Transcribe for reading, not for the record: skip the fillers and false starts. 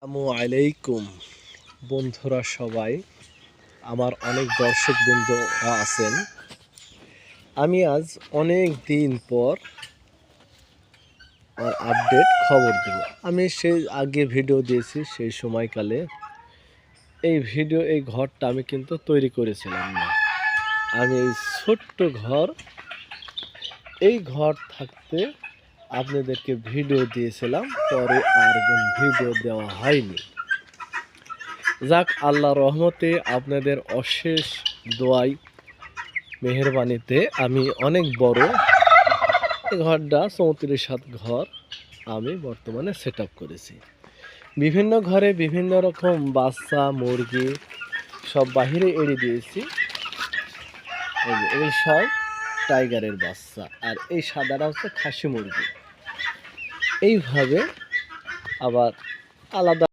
আসসালামু আলাইকুম বন্ধুরা সবাই, আমার অনেক দর্শকবৃন্দ আছেন। আমি আজ অনেক দিন পর আপডেট খবর দেব। আমি সেই আগে ভিডিও দিয়েছি, সেই সময়কালে এই ঘরটা আমি কিন্তু তৈরি করেছিলাম না। আমি এই ছোট্ট ঘর, এই ঘর থাকতে আপনাদেরকে ভিডিও দিয়েছিলাম, পরে আর ভিডিও দেওয়া হয়নি। যাক, আল্লাহ রহমতে আপনাদের অশেষ দোয়াই মেহেরবানিতে আমি অনেক বড় ঘরটা 34 হাত ঘর আমি বর্তমানে সেট আপ করেছি। বিভিন্ন ঘরে বিভিন্ন রকম বাচ্চা মুরগি সব বাহিরে এড়ে দিয়েছি। এই সব টাইগারের বাচ্চা, আর এই সাদাটা হচ্ছে খাসি মুরগি। এইভাবে আবার আলাদা